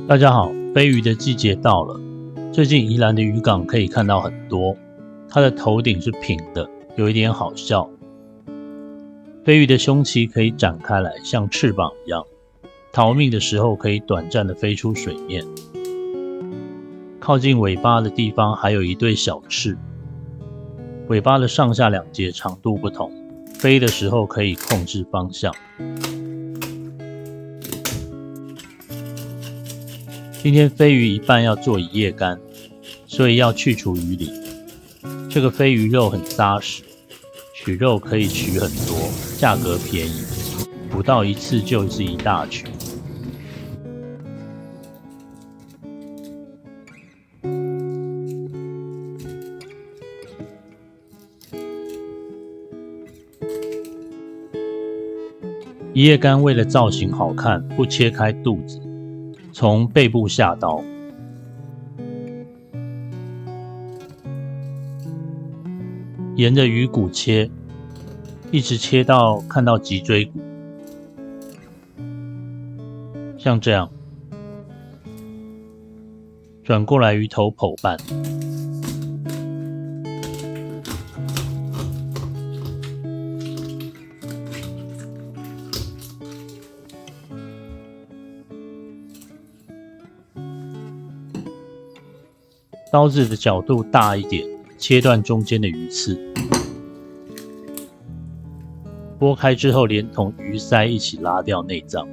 大家好，飞鱼的季节到了。最近宜兰的渔港可以看到很多，它的头顶是平的，有一点好笑。飞鱼的胸鳍可以展开来，像翅膀一样，逃命的时候可以短暂的飞出水面。靠近尾巴的地方还有一对小翅，尾巴的上下两节长度不同，飞的时候可以控制方向。今天飞鱼一半要做一夜干，所以要去除鱼鳞。这个飞鱼肉很扎实，取肉可以取很多，价格便宜，捕到一次就是一大群。一夜干为了造型好看，不切开肚子，从背部下刀，沿着鱼骨切，一直切到看到脊椎骨，像这样，转过来鱼头剖半，刀子的角度大一点，切断中间的鱼刺，剥开之后连同鱼鳃一起拉掉内脏。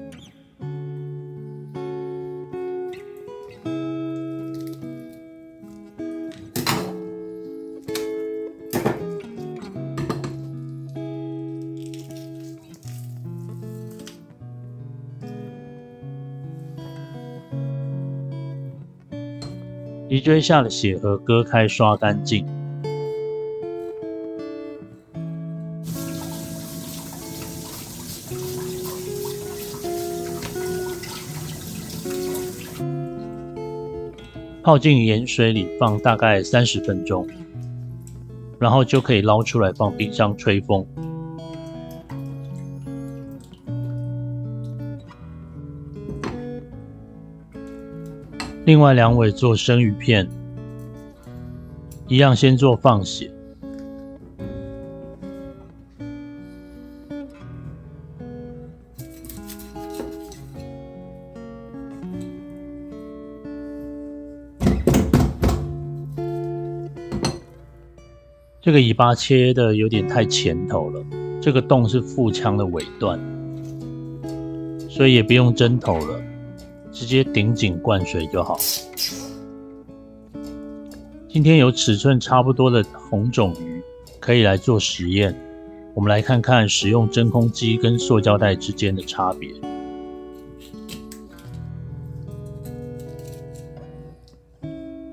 脊椎下的血盒割开刷干净。泡进盐水里放大概30分钟，然后就可以捞出来放冰箱吹风。另外2尾做生鱼片，一样先做放血。这个尾巴切的有点太前头了，这个洞是腹腔的尾段，所以也不用针头了，直接顶颈灌水就好。今天有尺寸差不多的红种鱼，可以来做实验。我们来看看使用真空机跟塑胶袋之间的差别。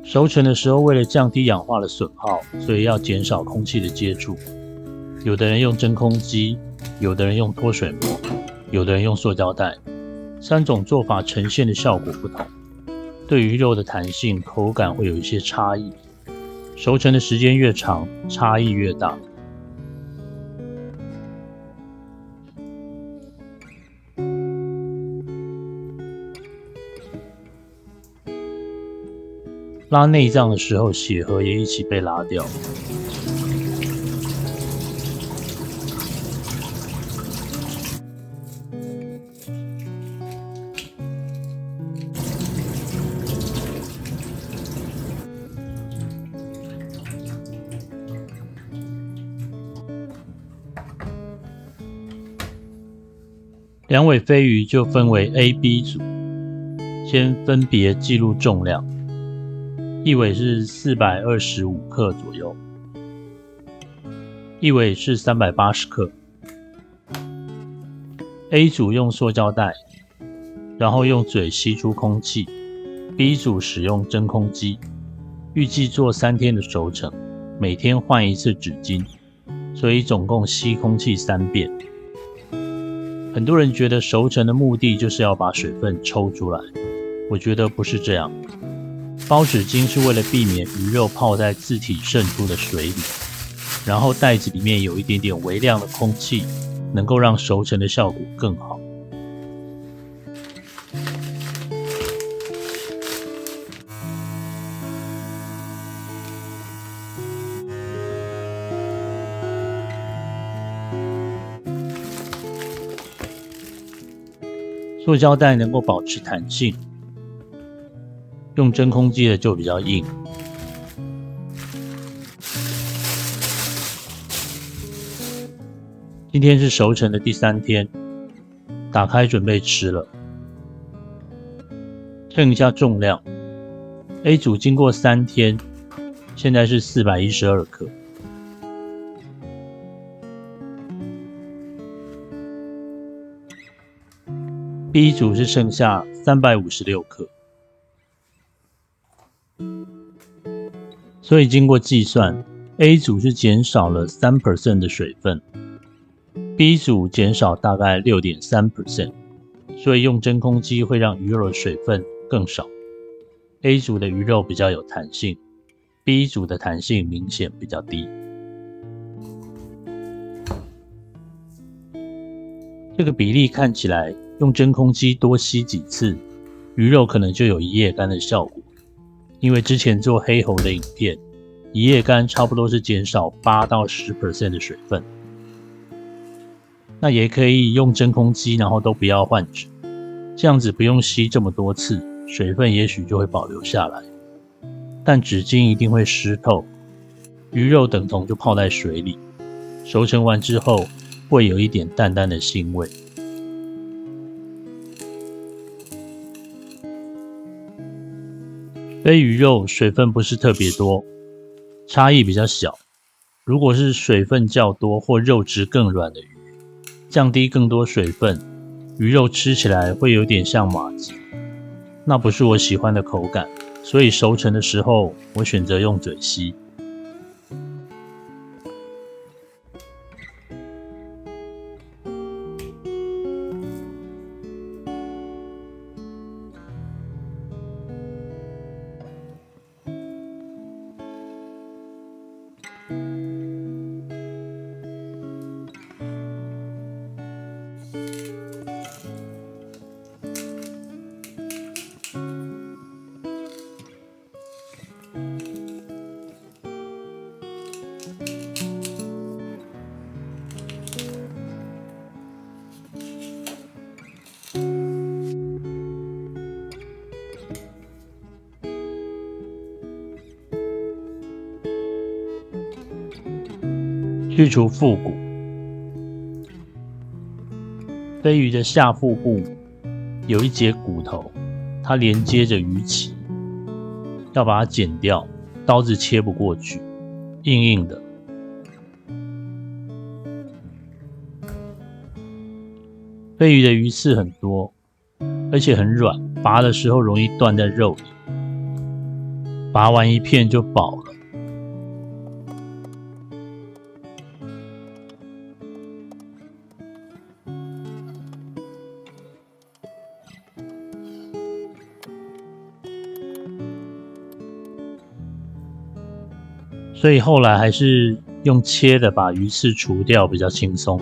熟成的时候，为了降低氧化的损耗，所以要减少空气的接触。有的人用真空机，有的人用脱水膜，有的人用塑胶袋。3种做法呈现的效果不同，对于肉的弹性、口感会有一些差异。熟成的时间越长，差异越大。拉内脏的时候，血盒也一起被拉掉。2尾飞鱼就分为 A、B 组，先分别记录重量。一尾是425克左右，一尾是380克。A 组用塑胶袋，然后用嘴吸出空气。B 组使用真空机，预计做3天的熟成，每天换一次纸巾，所以总共吸空气3遍。很多人觉得熟成的目的就是要把水分抽出来，我觉得不是这样。包纸巾是为了避免鱼肉泡在自体渗出的水里，然后袋子里面有一点点微量的空气，能够让熟成的效果更好。塑胶袋能够保持弹性，用真空机的就比较硬。今天是熟成的第3天，打开准备吃了。称一下重量 ，A 组经过3天，现在是412克。B 组是剩下356克，所以经过计算 ，A 组是减少了 3% 的水分。B 组减少大概 6.3%， 所以用真空机会让鱼肉的水分更少。A 组的鱼肉比较有弹性 ，B 组的弹性明显比较低。这个比例看起来，用真空机多吸几次，鱼肉可能就有一夜干的效果。因为之前做黑猴的影片，一夜干差不多是减少8到10% 的水分。那也可以用真空机，然后都不要换纸，这样子不用吸这么多次，水分也许就会保留下来。但纸巾一定会湿透，鱼肉等同就泡在水里，熟成完之后会有一点淡淡的腥味。飞鱼肉水分不是特别多，差异比较小。如果是水分较多或肉质更软的鱼，降低更多水分，鱼肉吃起来会有点像麻糬，那不是我喜欢的口感，所以熟成的时候我选择用嘴吸。去除腹骨。飞鱼的下腹部有一节骨头，它连接着鱼鳍，要把它剪掉，刀子切不过去，硬硬的。飞鱼的鱼刺很多，而且很软，拔的时候容易断在肉里，拔完一片就饱了。所以后来还是用切的把鱼刺除掉比较轻松。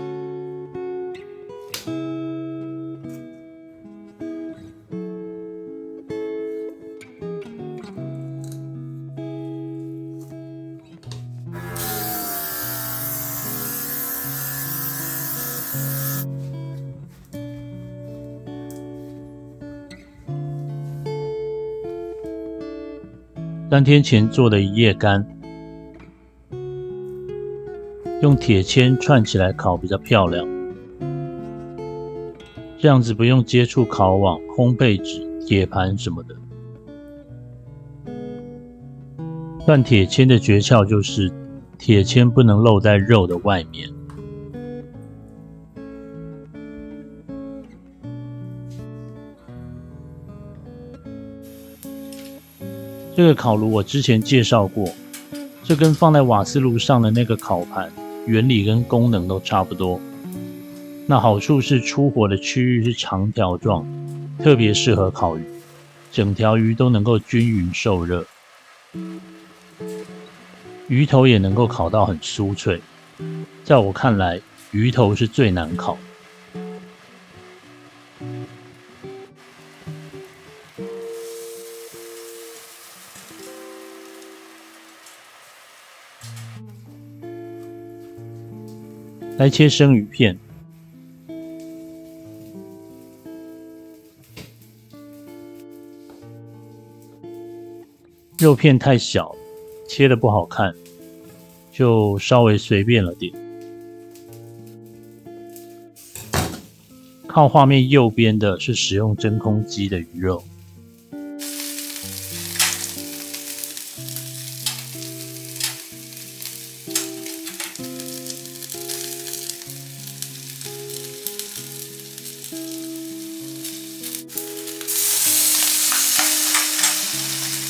3天前做的一夜干，用铁签串起来烤比较漂亮，这样子不用接触烤网、烘焙纸、铁盘什么的。断铁签的诀窍就是铁签不能露在肉的外面。这个烤炉我之前介绍过，这跟放在瓦斯炉上的那个烤盘原理跟功能都差不多。那好处是出火的区域是长条状，特别适合烤鱼，整条鱼都能够均匀受热，鱼头也能够烤到很酥脆。在我看来，鱼头是最难烤的。来切生鱼片，肉片太小，切得不好看，就稍微随便了点。靠画面右边的是使用真空机的鱼肉。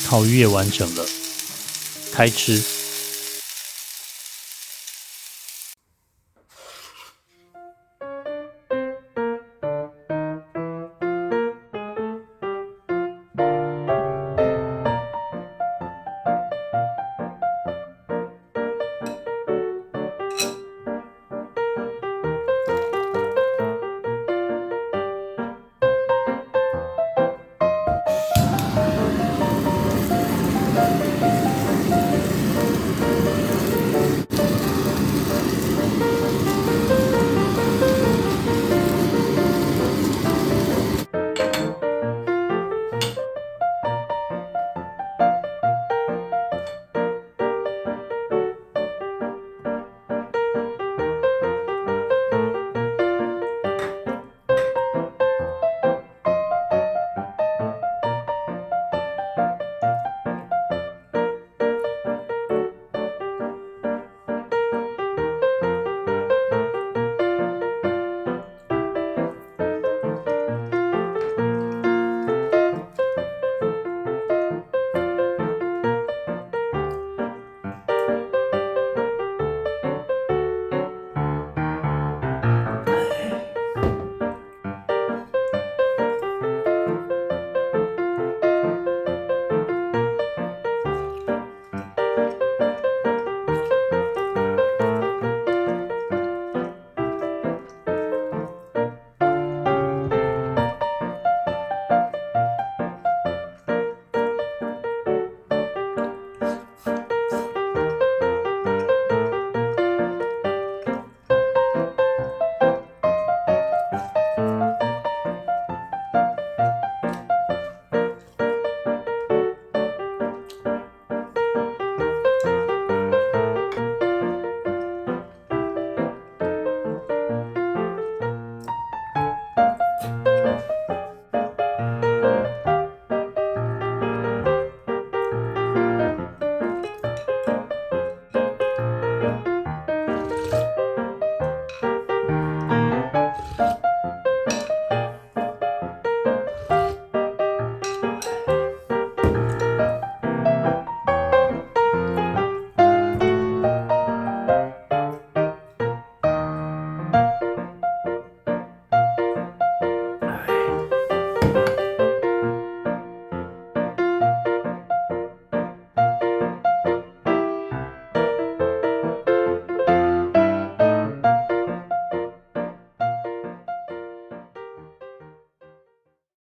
烤鱼也完成了，开吃。